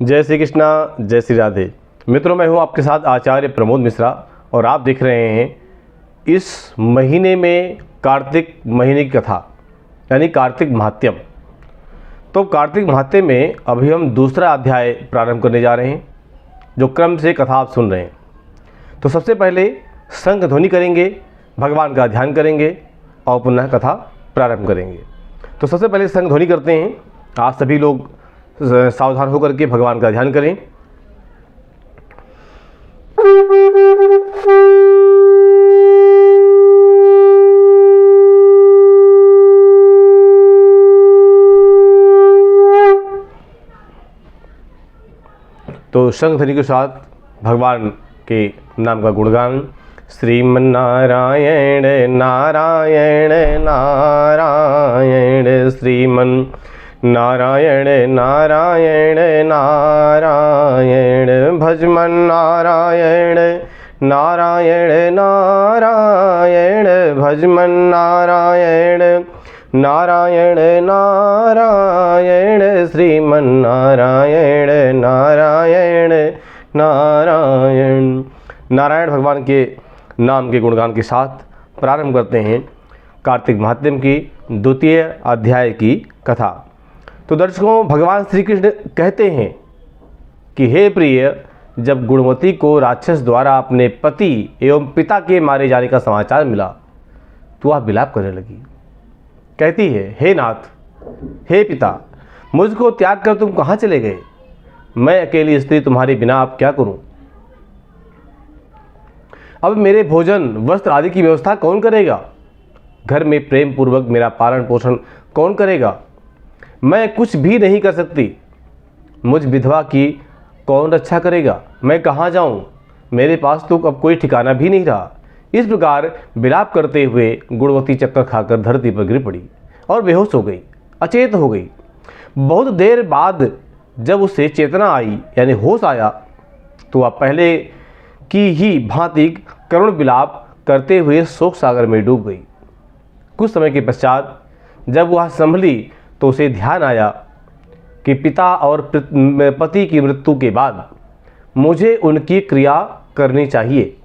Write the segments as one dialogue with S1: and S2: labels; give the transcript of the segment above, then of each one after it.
S1: जय श्री कृष्णा, जय श्री राधे। मित्रों, मैं हूं आपके साथ आचार्य प्रमोद मिश्रा और आप देख रहे हैं इस महीने में कार्तिक महीने की कथा यानी कार्तिक महात्यम। तो कार्तिक महात्म्य में अभी हम दूसरा अध्याय प्रारंभ करने जा रहे हैं, जो क्रम से कथा आप सुन रहे हैं। तो सबसे पहले शंख ध्वनि करेंगे, भगवान का ध्यान करेंगे और पुनः कथा प्रारंभ करेंगे। तो सबसे पहले शंख ध्वनि करते हैं। आप सभी लोग सावधान होकर के भगवान का ध्यान करें। तो शंख ध्वनि के साथ भगवान के नाम का गुणगान। श्रीमन्नारायण नारायण नारायण, श्रीमन नारायण नारायण नारायण, भजमन नारायण नारायण नारायण, भजमन नारायण नारायण नारायण, श्रीमन नारायण नारायण नारायण। नारायण भगवान के नाम के गुणगान के साथ प्रारंभ करते हैं कार्तिक महात्म्य की द्वितीय अध्याय की कथा। तो दर्शकों, भगवान श्री कृष्ण कहते हैं कि हे प्रिय, जब गुणवती को राक्षस द्वारा अपने पति एवं पिता के मारे जाने का समाचार मिला तो वह विलाप करने लगी। कहती है, हे नाथ, हे पिता, मुझको त्याग कर तुम कहाँ चले गए? मैं अकेली स्त्री तुम्हारे बिना अब क्या करूं? अब मेरे भोजन वस्त्र आदि की व्यवस्था कौन करेगा? घर में प्रेम पूर्वक मेरा पालन पोषण कौन करेगा? मैं कुछ भी नहीं कर सकती। मुझ विधवा की कौन रक्षा करेगा? मैं कहाँ जाऊं? मेरे पास तो अब कोई ठिकाना भी नहीं रहा। इस प्रकार विलाप करते हुए गुणवती चक्कर खाकर धरती पर गिर पड़ी और बेहोश हो गई, अचेत हो गई। बहुत देर बाद जब उसे चेतना आई यानी होश आया तो वह पहले की ही भांति करुण विलाप करते हुए शोक सागर में डूब गई। कुछ समय के पश्चात जब वह संभली तो उसे ध्यान आया कि पिता और पति की मृत्यु के बाद मुझे उनकी क्रिया करनी चाहिए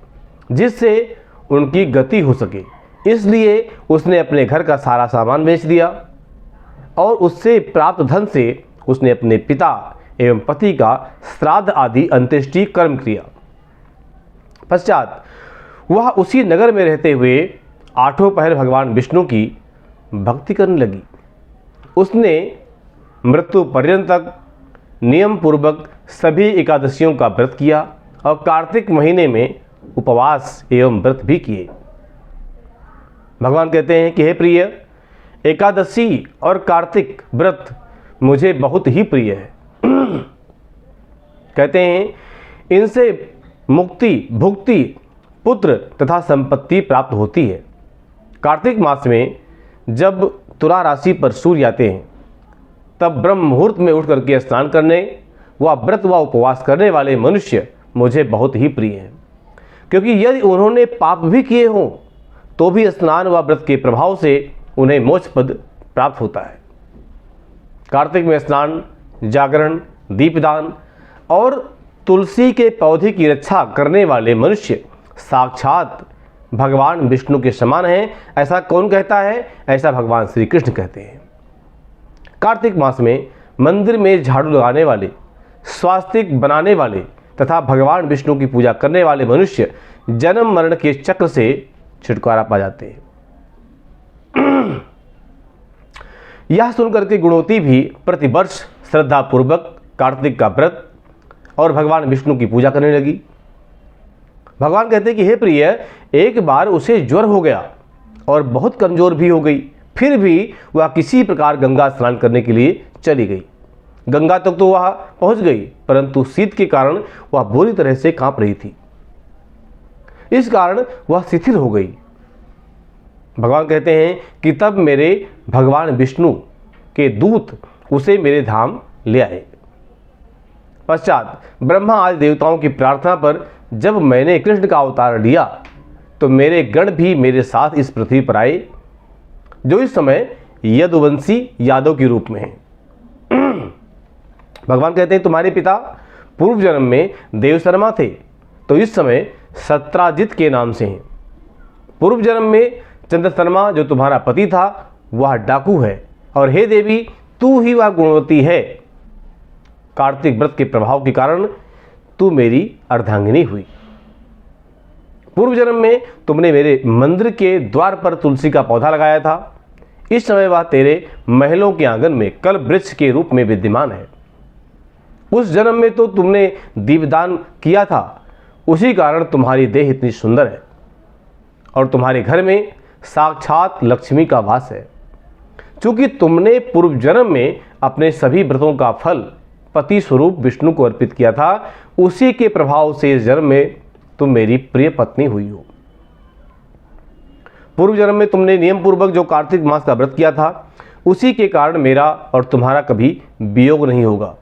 S1: जिससे उनकी गति हो सके। इसलिए उसने अपने घर का सारा सामान बेच दिया और उससे प्राप्त धन से उसने अपने पिता एवं पति का श्राद्ध आदि अंत्येष्टि कर्म किया। पश्चात वह उसी नगर में रहते हुए आठों पहर भगवान विष्णु की भक्ति करने लगी। उसने मृत्यु पर्यंत तक नियम पूर्वक सभी एकादशियों का व्रत किया और कार्तिक महीने में उपवास एवं व्रत भी किए। भगवान कहते हैं कि हे प्रिय, एकादशी और कार्तिक व्रत मुझे बहुत ही प्रिय है। कहते हैं इनसे मुक्ति, भुक्ति, पुत्र तथा संपत्ति प्राप्त होती है। कार्तिक मास में जब तुला राशि पर सूर्य आते हैं तब ब्रह्म मुहूर्त में उठ करके स्नान करने व व्रत व उपवास करने वाले मनुष्य मुझे बहुत ही प्रिय हैं, क्योंकि यदि उन्होंने पाप भी किए हों तो भी स्नान व व्रत के प्रभाव से उन्हें मोक्ष पद प्राप्त होता है। कार्तिक में स्नान, जागरण, दीपदान और तुलसी के पौधे की रक्षा करने वाले मनुष्य साक्षात भगवान विष्णु के समान हैं। ऐसा कौन कहता है? ऐसा भगवान श्री कृष्ण कहते हैं। कार्तिक मास में मंदिर में झाड़ू लगाने वाले, स्वास्तिक बनाने वाले तथा भगवान विष्णु की पूजा करने वाले मनुष्य जन्म मरण के चक्र से छुटकारा पा जाते हैं। यह सुनकर के गुणवती भी प्रतिवर्ष श्रद्धा पूर्वक कार्तिक का व्रत और भगवान विष्णु की पूजा करने लगी। भगवान कहते हैं कि हे प्रिय, एक बार उसे ज्वर हो गया और बहुत कमजोर भी हो गई। फिर भी वह किसी प्रकार गंगा स्नान करने के लिए चली गई। गंगा तक तो वह पहुंच गई, परंतु शीत के कारण वह बुरी तरह से कांप रही थी। इस कारण वह शिथिल हो गई। भगवान कहते हैं कि तब मेरे भगवान विष्णु के दूत उसे मेरे धाम ले आए। पश्चात ब्रह्मा आदि देवताओं की प्रार्थना पर जब मैंने कृष्ण का अवतार लिया तो मेरे गण भी मेरे साथ इस पृथ्वी पर आए, जो इस समय यदुवंशी यादव के रूप में हैं। भगवान कहते हैं तुम्हारे पिता पूर्व जन्म में देवशर्मा थे, तो इस समय सत्राजित के नाम से हैं। पूर्व जन्म में चंद्रशर्मा जो तुम्हारा पति था वह डाकू है, और हे देवी तू ही वह गुणवती है। कार्तिक व्रत के प्रभाव के कारण तू मेरी अर्धांगिनी हुई। पूर्व जन्म में तुमने मेरे मंदिर के द्वार पर तुलसी का पौधा लगाया था। इस समय वह तेरे महलों के आंगन में कल वृक्ष के रूप में विद्यमान है। उस जन्म में तो तुमने दीपदान किया था, उसी कारण तुम्हारी देह इतनी सुंदर है और तुम्हारे घर में साक्षात लक्ष्मी का वास है। क्योंकि तुमने पूर्व जन्म में अपने सभी व्रतों का फल पति स्वरूप विष्णु को अर्पित किया था, उसी के प्रभाव से इस जन्म में तुम मेरी प्रिय पत्नी हुई हो। पूर्व जन्म में तुमने नियम पूर्वक जो कार्तिक मास का व्रत किया था, उसी के कारण मेरा और तुम्हारा कभी वियोग नहीं होगा।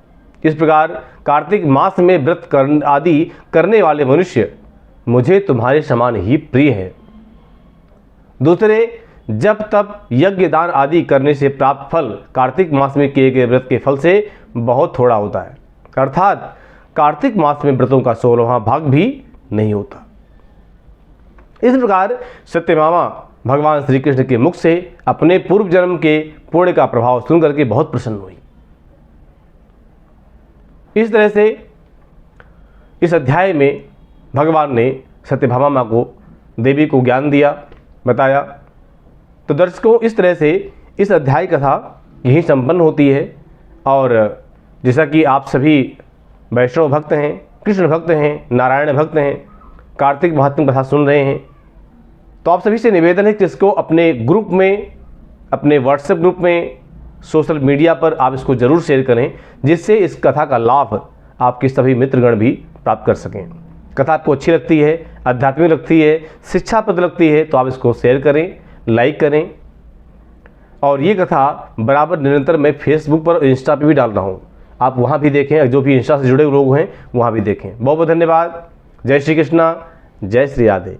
S1: इस प्रकार कार्तिक मास में व्रत आदि करने वाले मनुष्य मुझे तुम्हारे समान ही प्रिय हैं। दूसरे, जब तब यज्ञ दान आदि करने से प्राप्त फल कार्तिक मास में किए गए व्रत के फल से बहुत थोड़ा होता है, अर्थात कार्तिक मास में व्रतों का 16वां भाग भी नहीं होता। इस प्रकार सत्यभामा भगवान श्री कृष्ण के मुख से अपने पूर्व जन्म के पुण्य का प्रभाव सुनकर के बहुत प्रसन्न हुई। इस तरह से इस अध्याय में भगवान ने सत्यभामा माँ को, देवी को ज्ञान दिया, बताया। तो दर्शकों, इस तरह से इस अध्याय कथा यहीं संपन्न होती है। और जैसा कि आप सभी वैष्णव भक्त हैं, कृष्ण भक्त हैं, नारायण भक्त हैं, कार्तिक महात्म्य कथा सुन रहे हैं, तो आप सभी से निवेदन है कि इसको अपने ग्रुप में, अपने व्हाट्सएप ग्रुप में, सोशल मीडिया पर आप इसको ज़रूर शेयर करें, जिससे इस कथा का लाभ आपके सभी मित्रगण भी प्राप्त कर सकें। कथा आपको अच्छी लगती है, आध्यात्मिक लगती है, शिक्षाप्रद लगती है, तो आप इसको शेयर करें, लाइक करें। और ये कथा बराबर निरंतर मैं फेसबुक पर और इंस्टा पर भी डाल रहा हूँ, आप वहाँ भी देखें, जो भी इंस्टा से जुड़े लोग हैं वहाँ भी देखें। बहुत बहुत धन्यवाद। जय श्री कृष्णा, जय श्री राधे।